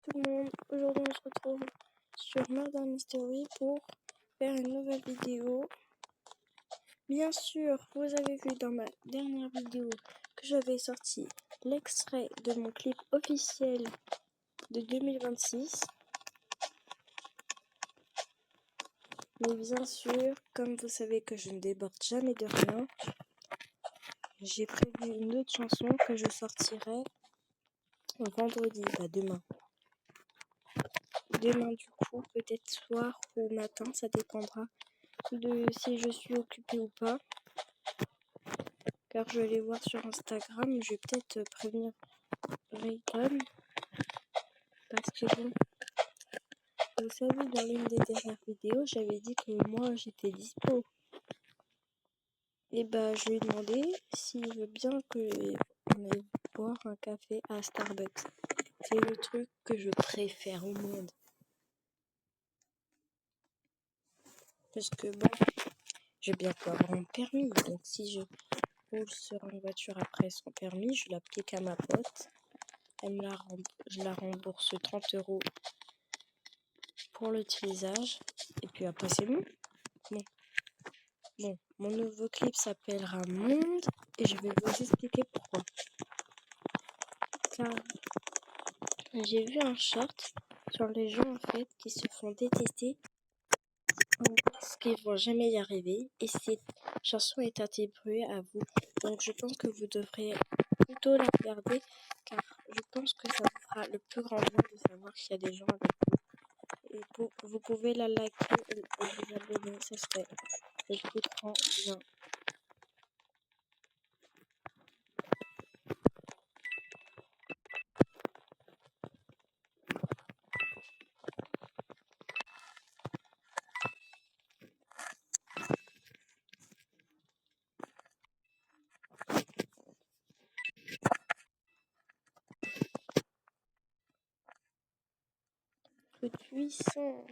tout le monde, aujourd'hui on se retrouve sur Murder Mystery pour faire une nouvelle vidéo. Bien sûr, vous avez vu dans ma dernière vidéo que j'avais sorti l'extrait de mon clip officiel de 2026. Mais bien sûr, comme vous savez que je ne déborde jamais de rien, j'ai prévu une autre chanson que je sortirai vendredi, demain. Demain du coup, peut-être soir ou matin, ça dépendra de si je suis occupée ou pas. Car je vais aller voir sur Instagram, je vais peut-être prévenir Rayton. Parce que bon, vous savez, dans l'une des dernières vidéos, j'avais dit que moi j'étais dispo. Et je lui ai demandé s'il veut bien qu'on aille boire un café à Starbucks. C'est le truc que je préfère au monde. Parce que bon, je vais bientôt avoir mon permis. Donc si je roule sur une voiture après son permis, je l'applique à ma pote. Je la rembourse 30 € pour l'utilisage. Et puis après c'est bon. Bon, mon nouveau clip s'appellera Monde et je vais vous expliquer pourquoi. Car j'ai vu un short sur les gens en fait qui se font détester parce qu'ils vont jamais y arriver et cette chanson est attribuée à vous. Donc je pense que vous devrez plutôt la regarder car je pense que ça vous fera le plus grand bien de savoir qu'il y a des gens avec vous. Et vous pouvez la liker et vous abonner, ça serait le plus grand bien. Peu puissant.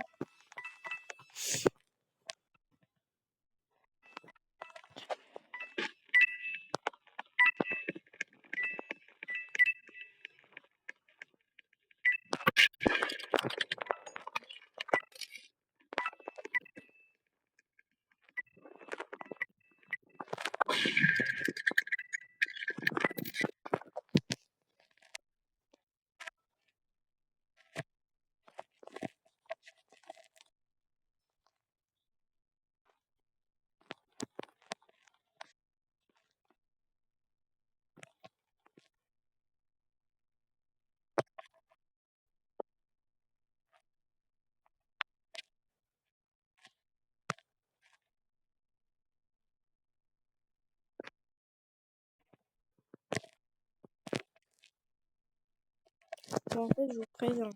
En fait, je vous présente.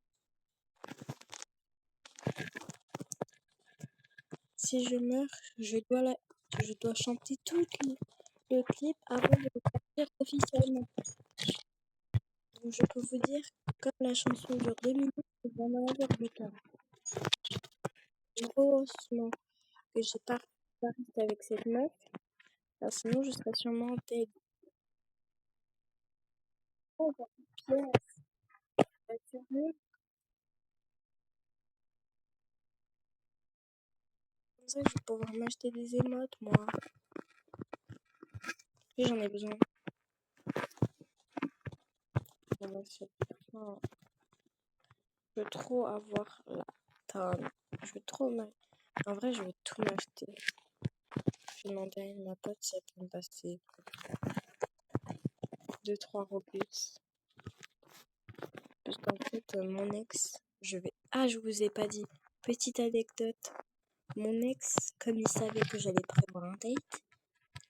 Si je meurs, je dois chanter tout le clip avant de le sortir officiellement. Donc je peux vous dire, comme la chanson dure 2 minutes, c'est vraiment avoir du temps. Heureusement que j'ai pas resté avec cette meuf, car sinon je serais sûrement dead. Oh, Pierre, pas sérieux? Comme ça, je vais pouvoir m'acheter des émotes, moi. Et j'en ai besoin. Je veux trop avoir la tonne. Je veux trop En vrai, je veux tout m'acheter. Je demandais à une de ma pote si elle peut me passer 2-3 Robux. Parce qu'en fait, mon ex, je vous ai pas dit. Petite anecdote. Mon ex, comme il savait que j'allais prévoir un date,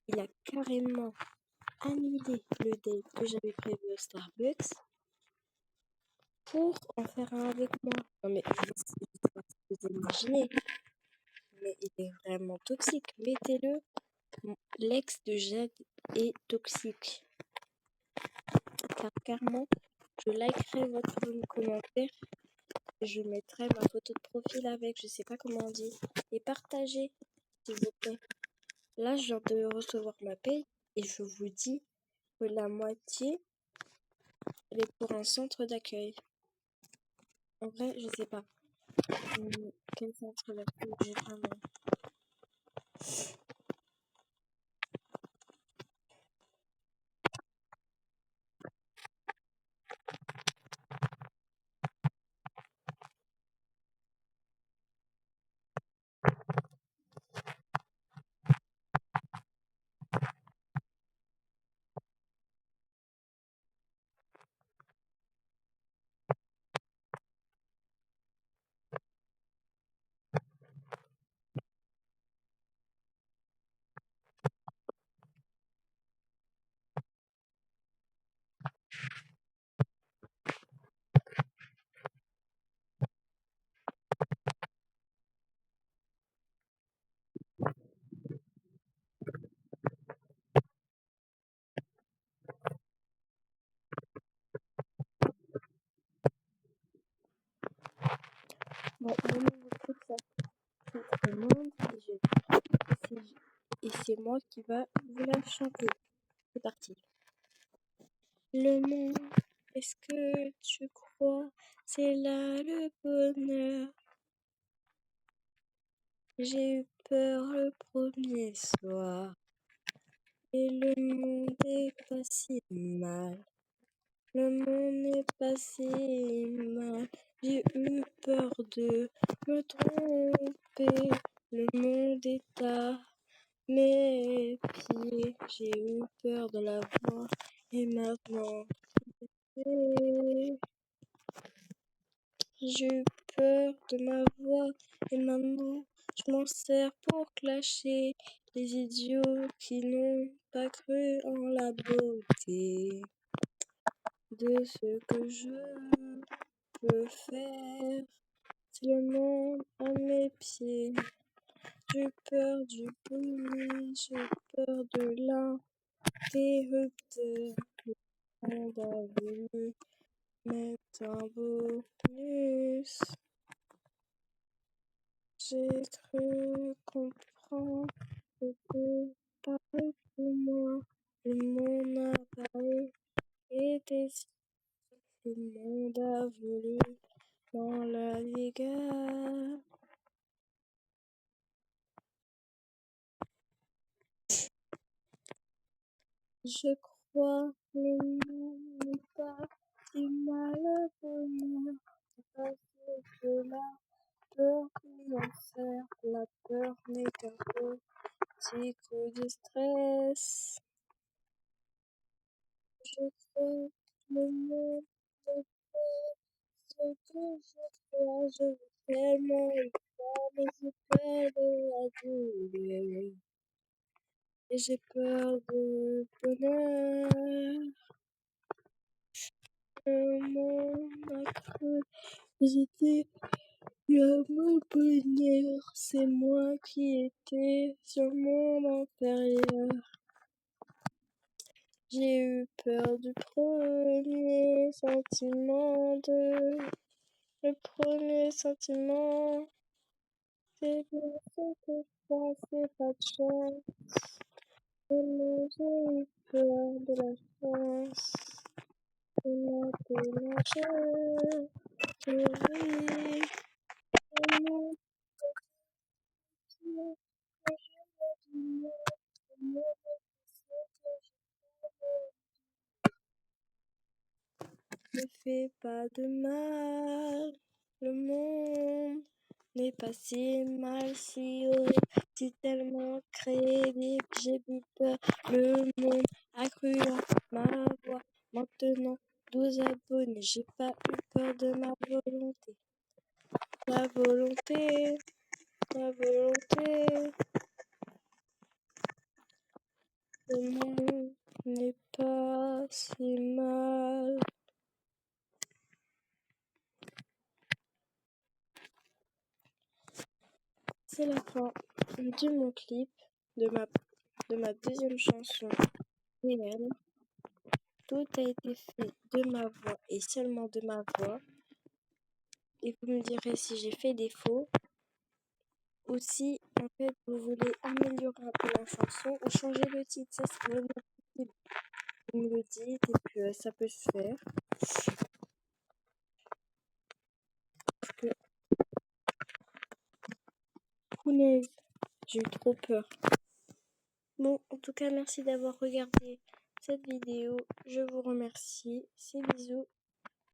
il a carrément annulé le date que j'avais prévu au Starbucks pour en faire un avec moi. Non mais, je sais pas si vous imaginez, mais il est vraiment toxique. Mettez-le. L'ex de Jade est toxique. Car clairement, je likerai votre commentaire et je mettrai ma photo de profil avec, je sais pas comment on dit. Et partagez, s'il vous plaît. Là, je viens de recevoir ma paye et je vous dis que la moitié, elle est pour un centre d'accueil. En vrai, je sais pas. Quel centre la plus j'ai vraiment. Bon, mon écoute ça tout le monde et c'est moi qui va vous la chanter. C'est parti. Le monde, est-ce que tu crois, c'est là le bonheur? J'ai eu peur le premier soir, et le monde est pas si mal. Le monde n'est pas si mal. J'ai eu peur de me tromper. Le monde est à mes pieds. J'ai eu peur de la voir et maintenant j'ai eu peur de ma voix et maintenant je m'en sers pour clasher les idiots qui n'ont pas cru en la beauté de ce que je peux faire. C'est le monde à mes pieds. J'ai peur du bruit, j'ai peur de l'interrupteur. Le monde a voulu mettre un bonus. J'ai cru comprendre que c'est pareil pour moi. Le monde apparaît était si le monde a voulu dans la Liga. Je crois que le monde n'est pas si malheureux parce que la peur nous enferme. La peur n'est qu'un petit coup de stress. Je crois que le monde n'est pas ce que je crois. Je veux tellement le faire, mais j'ai peur de la douleur. Et j'ai peur de bonheur. Le monde a cru que j'étais le mon bonheur. C'est moi qui étais sur mon intérieur. J'ai eu peur du premier sentiment le premier sentiment. C'est bien ce que ça, c'est pas de chance. Mais j'ai eu peur de la chance. Et maintenant je ris. Et mon Dieu, quand je me dis, le monde est ce que je ne fais pas de mal. Le monde n'est pas si mal, si horrible, si tellement crédible. J'ai eu peur, le monde a cru en ma voix. Maintenant, 12 abonnés, j'ai pas eu peur de ma volonté. La volonté, la volonté. Le monde n'est pas si mal. C'est la fin de mon clip, de ma deuxième chanson réelle. Tout a été fait de ma voix et seulement de ma voix. Et vous me direz si j'ai fait défaut ou si en fait vous voulez améliorer un peu la chanson ou changer le titre. Ça c'est vraiment possible. Vous me le dites et puis ça peut se faire. Punaise, j'ai eu trop peur. Bon, en tout cas, merci d'avoir regardé cette vidéo. Je vous remercie. C'est bisous.